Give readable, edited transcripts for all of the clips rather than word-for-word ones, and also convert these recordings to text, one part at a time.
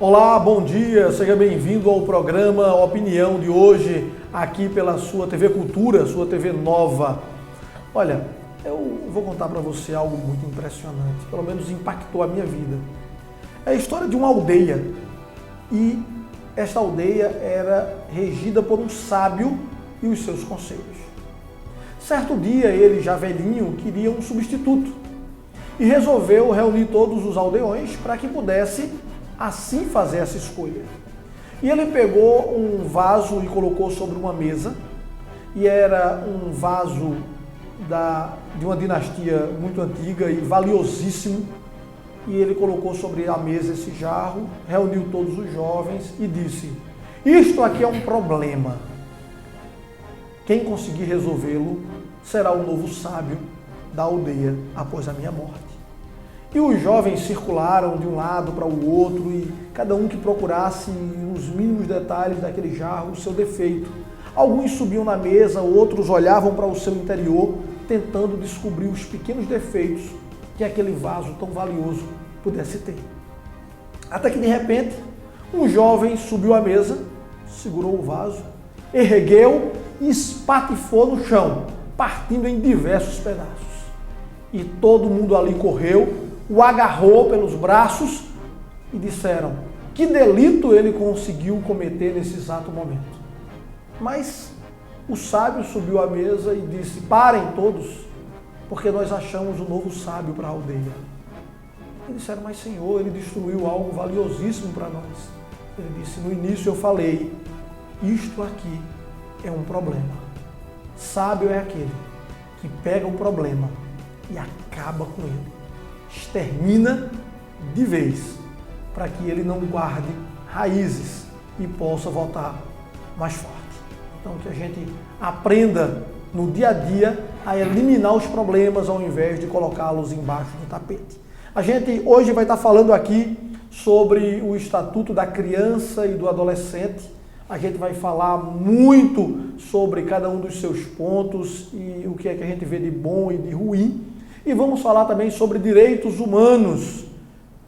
Olá, bom dia, seja bem-vindo ao programa Opinião de hoje, aqui pela sua TV Cultura, sua TV nova. Olha, eu vou contar para você algo muito impressionante, pelo menos impactou a minha vida. É a história de uma aldeia e esta aldeia era regida por um sábio e os seus conselhos. Certo dia, ele, já velhinho, queria um substituto e resolveu reunir todos os aldeões para que pudesse assim fazer essa escolha. E ele pegou um vaso e colocou sobre uma mesa, e era um vaso de uma dinastia muito antiga e valiosíssimo, e ele colocou sobre a mesa esse jarro, reuniu todos os jovens e disse: isto aqui é um problema. Quem conseguir resolvê-lo será o novo sábio da aldeia após a minha morte. E os jovens circularam de um lado para o outro e cada um que procurasse nos mínimos detalhes daquele jarro o seu defeito. Alguns subiam na mesa, outros olhavam para o seu interior, tentando descobrir os pequenos defeitos que aquele vaso tão valioso pudesse ter. Até que de repente, um jovem subiu à mesa, segurou o vaso, ergueu e espatifou no chão, partindo em diversos pedaços. E todo mundo ali correu, o agarrou pelos braços e disseram: que delito ele conseguiu cometer nesse exato momento. Mas o sábio subiu à mesa e disse: parem todos, porque nós achamos um novo sábio para a aldeia. E disseram: mas Senhor, ele destruiu algo valiosíssimo para nós. Ele disse: no início eu falei, isto aqui é um problema. Sábio é aquele que pega o problema e acaba com ele. Extermina de vez, para que ele não guarde raízes e possa voltar mais forte. Então que a gente aprenda no dia a dia a eliminar os problemas ao invés de colocá-los embaixo do tapete. A gente hoje vai estar falando aqui sobre o Estatuto da Criança e do Adolescente. A gente vai falar muito sobre cada um dos seus pontos e o que é que a gente vê de bom e de ruim. E vamos falar também sobre direitos humanos.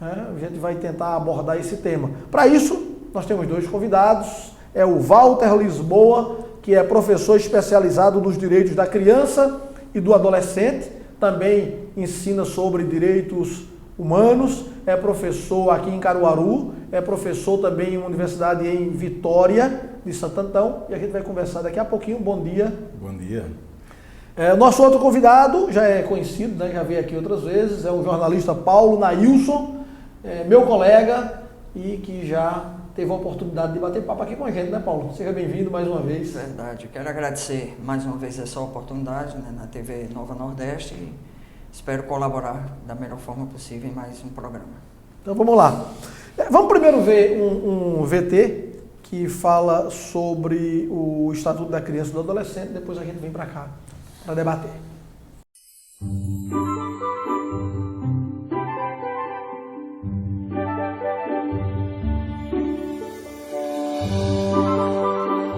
A gente vai tentar abordar esse tema. Para isso, nós temos dois convidados. É o Walter Lisboa, que é professor especializado nos direitos da criança e do adolescente. Também ensina sobre direitos humanos. É professor aqui em Caruaru. É professor também em uma universidade em Vitória, de Santo Antão. E a gente vai conversar daqui a pouquinho. Bom dia. Bom dia. Nosso outro convidado já é conhecido, né? Já veio aqui outras vezes, é o jornalista Paulo Nailson, meu colega e que já teve a oportunidade de bater papo aqui com a gente, né, Paulo? Seja bem-vindo mais uma vez. Verdade, eu quero agradecer mais uma vez essa oportunidade, né, na TV Nova Nordeste e espero colaborar da melhor forma possível em mais um programa. Então vamos lá. Vamos primeiro ver um VT que fala sobre o Estatuto da Criança e do Adolescente, depois a gente vem para cá para debater.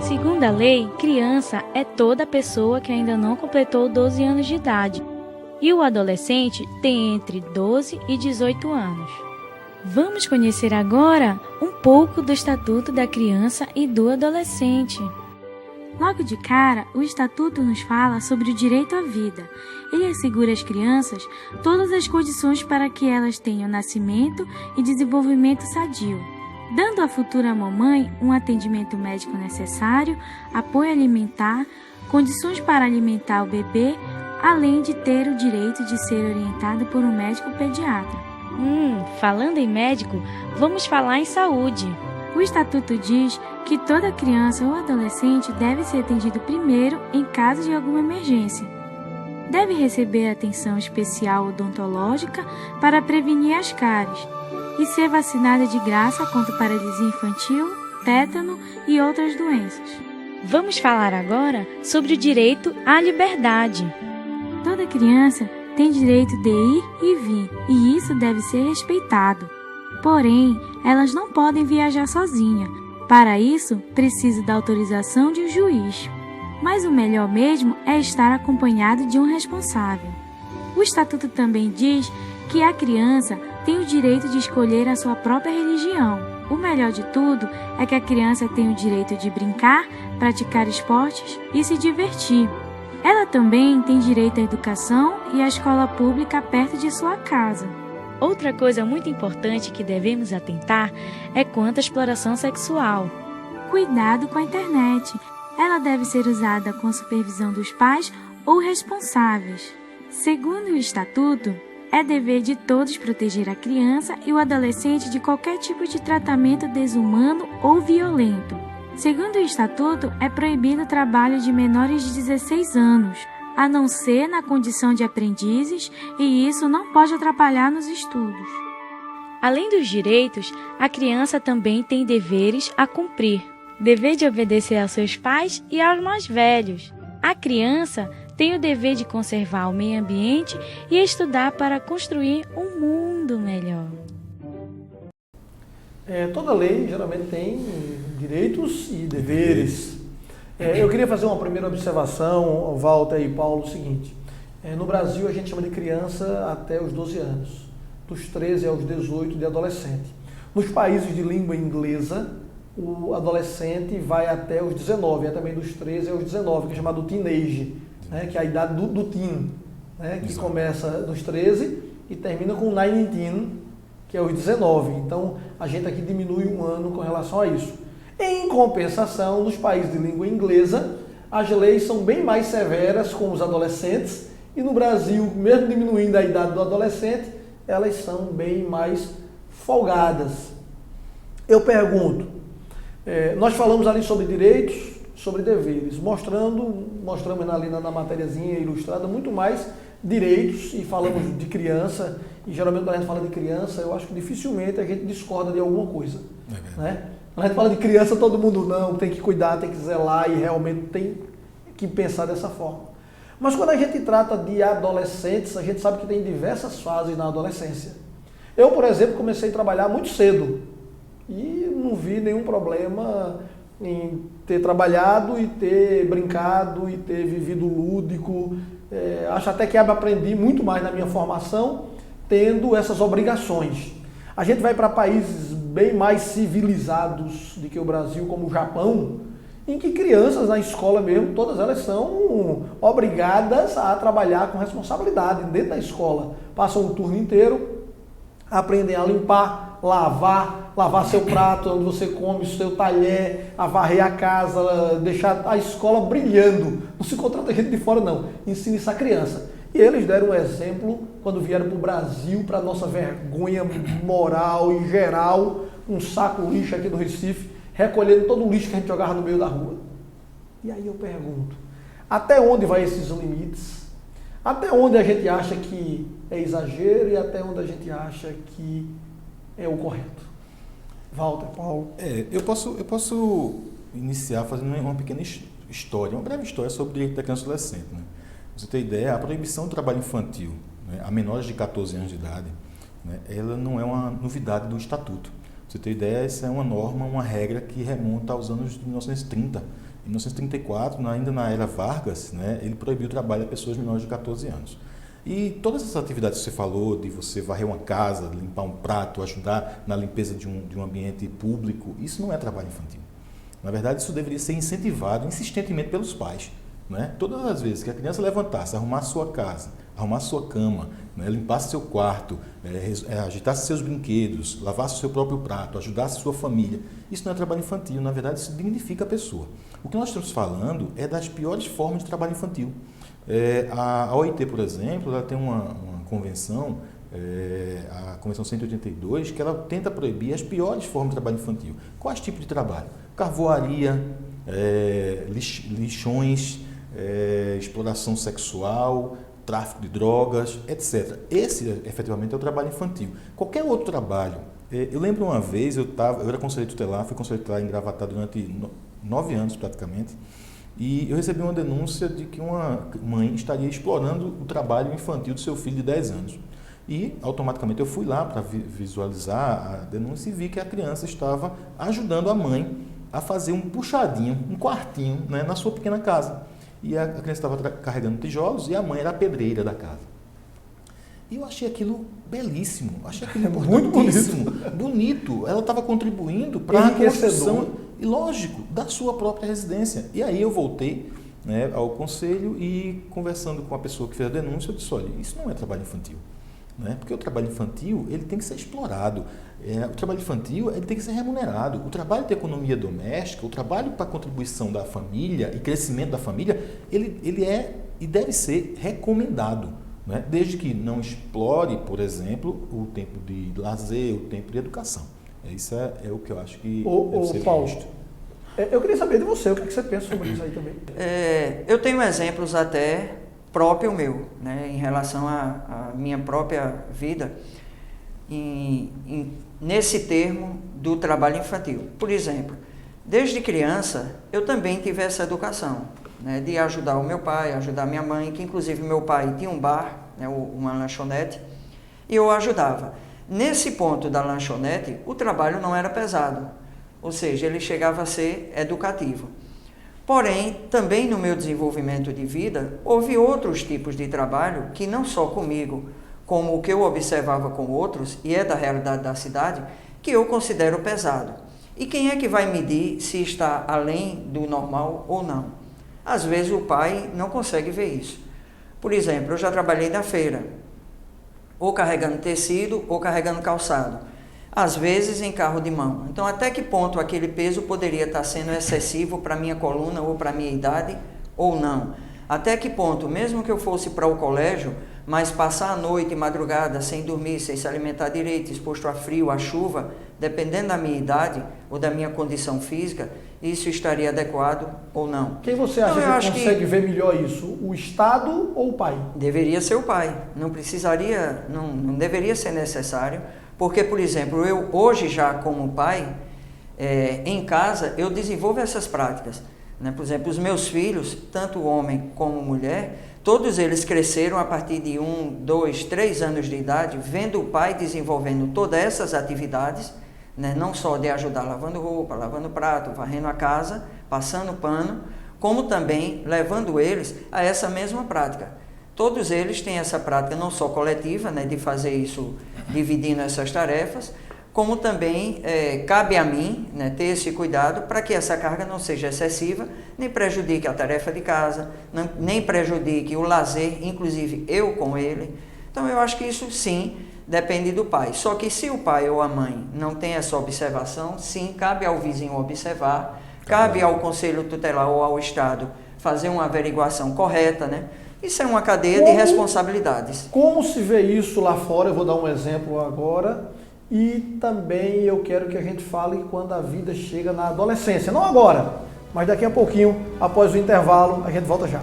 Segundo a lei, criança é toda pessoa que ainda não completou 12 anos de idade e o adolescente tem entre 12 e 18 anos. Vamos conhecer agora um pouco do Estatuto da Criança e do Adolescente. Logo de cara, o Estatuto nos fala sobre o direito à vida. Ele assegura às crianças todas as condições para que elas tenham nascimento e desenvolvimento sadio, dando à futura mamãe um atendimento médico necessário, apoio alimentar, condições para alimentar o bebê, além de ter o direito de ser orientado por um médico pediatra. Falando em médico, vamos falar em saúde. O Estatuto diz que toda criança ou adolescente deve ser atendido primeiro em caso de alguma emergência. Deve receber atenção especial odontológica para prevenir as cáries e ser vacinada de graça contra paralisia infantil, tétano e outras doenças. Vamos falar agora sobre o direito à liberdade. Toda criança tem direito de ir e vir, e isso deve ser respeitado. Porém, elas não podem viajar sozinhas. Para isso, precisa da autorização de um juiz. Mas o melhor mesmo é estar acompanhado de um responsável. O Estatuto também diz que a criança tem o direito de escolher a sua própria religião. O melhor de tudo é que a criança tem o direito de brincar, praticar esportes e se divertir. Ela também tem direito à educação e à escola pública perto de sua casa. Outra coisa muito importante que devemos atentar é quanto à exploração sexual. Cuidado com a internet. Ela deve ser usada com a supervisão dos pais ou responsáveis. Segundo o Estatuto, é dever de todos proteger a criança e o adolescente de qualquer tipo de tratamento desumano ou violento. Segundo o Estatuto, é proibido o trabalho de menores de 16 anos, a não ser na condição de aprendizes, e isso não pode atrapalhar nos estudos. Além dos direitos, a criança também tem deveres a cumprir. Dever de obedecer aos seus pais e aos mais velhos. A criança tem o dever de conservar o meio ambiente e estudar para construir um mundo melhor. Toda lei geralmente tem direitos e deveres. Eu queria fazer uma primeira observação, Walter e Paulo, o seguinte. No Brasil a gente chama de criança até os 12 anos, dos 13 aos 18 de adolescente. Nos países de língua inglesa, o adolescente vai até os 19, também dos 13 aos 19, que é chamado teenage, né, que é a idade do teen, né, que começa nos 13 e termina com 19, que é os 19. Então, a gente aqui diminui um ano com relação a isso. Em compensação, nos países de língua inglesa, as leis são bem mais severas com os adolescentes e no Brasil, mesmo diminuindo a idade do adolescente, elas são bem mais folgadas. Eu pergunto, nós falamos ali sobre direitos, sobre deveres, mostramos ali na matériazinha ilustrada muito mais direitos e falamos de criança, e geralmente quando a gente fala de criança, eu acho que dificilmente a gente discorda de alguma coisa. Né? Quando a gente fala de criança, todo mundo não, tem que cuidar, tem que zelar e realmente tem que pensar dessa forma. Mas quando a gente trata de adolescentes, a gente sabe que tem diversas fases na adolescência. Eu, por exemplo, comecei a trabalhar muito cedo e não vi nenhum problema em ter trabalhado e ter brincado e ter vivido lúdico. Acho até que aprendi muito mais na minha formação tendo essas obrigações. A gente vai para países bem mais civilizados do que o Brasil, como o Japão, em que crianças na escola mesmo, todas elas são obrigadas a trabalhar com responsabilidade dentro da escola. Passam o turno inteiro, aprendem a limpar, lavar seu prato, onde você come, o seu talher, a varrer a casa, deixar a escola brilhando. Não se contrata gente de fora, não. Ensina isso à criança. E eles deram um exemplo quando vieram para o Brasil, para a nossa vergonha moral e geral, um saco lixo aqui no Recife, recolhendo todo o lixo que a gente jogava no meio da rua. E aí eu pergunto, até onde vai esses limites? Até onde a gente acha que é exagero e até onde a gente acha que é o correto? Walter, Paulo. Eu posso iniciar fazendo uma pequena história, uma breve história sobre o direito da criança e adolescente. Né? Pra você ter ideia, a proibição do trabalho infantil, né, a menores de 14 anos de idade, né, ela não é uma novidade do Estatuto. Pra você ter ideia, essa é uma norma, uma regra que remonta aos anos de 1930. Em 1934, ainda na era Vargas, né, ele proibiu o trabalho a pessoas menores de 14 anos. E todas essas atividades que você falou, de você varrer uma casa, limpar um prato, ajudar na limpeza de um ambiente público, isso não é trabalho infantil. Na verdade, isso deveria ser incentivado insistentemente pelos pais. Né? Todas as vezes que a criança levantasse, arrumasse sua casa, arrumasse sua cama, né? Limpasse seu quarto, agitasse seus brinquedos, lavasse o seu próprio prato, ajudasse sua família, isso não é trabalho infantil, na verdade isso dignifica a pessoa. O que nós estamos falando é das piores formas de trabalho infantil. A OIT, por exemplo, ela tem uma convenção, a Convenção 182, que ela tenta proibir as piores formas de trabalho infantil. Quais tipos de trabalho? Carvoaria, lixões, exploração sexual, tráfico de drogas, etc. Esse, efetivamente, é o trabalho infantil. Qualquer outro trabalho. Eu lembro uma vez, eu era conselheiro tutelar, fui conselheiro tutelar em Gravatá durante 9 anos, praticamente, e eu recebi uma denúncia de que uma mãe estaria explorando o trabalho infantil do seu filho de 10 anos. E, automaticamente, eu fui lá para visualizar a denúncia e vi que a criança estava ajudando a mãe a fazer um puxadinho, um quartinho, né, na sua pequena casa. E a criança estava carregando tijolos e a mãe era a pedreira da casa. E eu achei aquilo belíssimo, achei aquilo Muito importantíssimo, bonito. Ela estava contribuindo para a construção, Enriquecedor. e lógico, da sua própria residência. E aí eu voltei, né, ao conselho e conversando com a pessoa que fez a denúncia, eu disse, olha, isso não é trabalho infantil. Né? Porque o trabalho infantil ele tem que ser explorado. O trabalho infantil ele tem que ser remunerado. O trabalho de economia doméstica, o trabalho para a contribuição da família e crescimento da família, ele é e deve ser recomendado. Né? Desde que não explore, por exemplo, o tempo de lazer, o tempo de educação. Isso é o que eu acho que deve ser Paulo, visto. eu queria saber de você, o que você pensa sobre isso aí também? Eu tenho exemplos até próprio meu, né, em relação à minha própria vida, nesse termo do trabalho infantil. Por exemplo, desde criança, eu também tive essa educação, né, de ajudar o meu pai, ajudar minha mãe, que inclusive meu pai tinha um bar, né, uma lanchonete, e eu ajudava. Nesse ponto da lanchonete, o trabalho não era pesado, ou seja, ele chegava a ser educativo. Porém, também no meu desenvolvimento de vida, houve outros tipos de trabalho que não só comigo, como o que eu observava com outros, e é da realidade da cidade, que eu considero pesado. E quem é que vai medir se está além do normal ou não? Às vezes o pai não consegue ver isso. Por exemplo, eu já trabalhei na feira, ou carregando tecido ou carregando calçado. Às vezes em carro de mão. Então, até que ponto aquele peso poderia estar sendo excessivo para a minha coluna ou para a minha idade ou não? Até que ponto, mesmo que eu fosse para o colégio, mas passar a noite e madrugada sem dormir, sem se alimentar direito, exposto a frio, a chuva, dependendo da minha idade ou da minha condição física, isso estaria adequado ou não? Quem você acha que consegue ver melhor isso? O Estado ou o pai? Deveria ser o pai. Não precisaria, não deveria ser necessário. Porque, por exemplo, eu hoje já como pai, em casa, eu desenvolvo essas práticas. Né? Por exemplo, os meus filhos, tanto homem como mulher, todos eles cresceram a partir de 1, 2, 3 anos de idade, vendo o pai desenvolvendo todas essas atividades, né? Não só de ajudar lavando roupa, lavando prato, varrendo a casa, passando pano, como também levando eles a essa mesma prática. Todos eles têm essa prática não só coletiva, né, de fazer isso dividindo essas tarefas, como também cabe a mim, né, ter esse cuidado para que essa carga não seja excessiva, nem prejudique a tarefa de casa, nem prejudique o lazer, inclusive eu com ele. Então eu acho que isso sim depende do pai. Só que se o pai ou a mãe não tem essa observação, sim, cabe ao vizinho observar, cabe ao conselho tutelar ou ao Estado fazer uma averiguação correta, né? Isso é uma cadeia de responsabilidades. Como se vê isso lá fora? Eu vou dar um exemplo agora. E também eu quero que a gente fale quando a vida chega na adolescência. Não agora, mas daqui a pouquinho, após o intervalo, a gente volta já.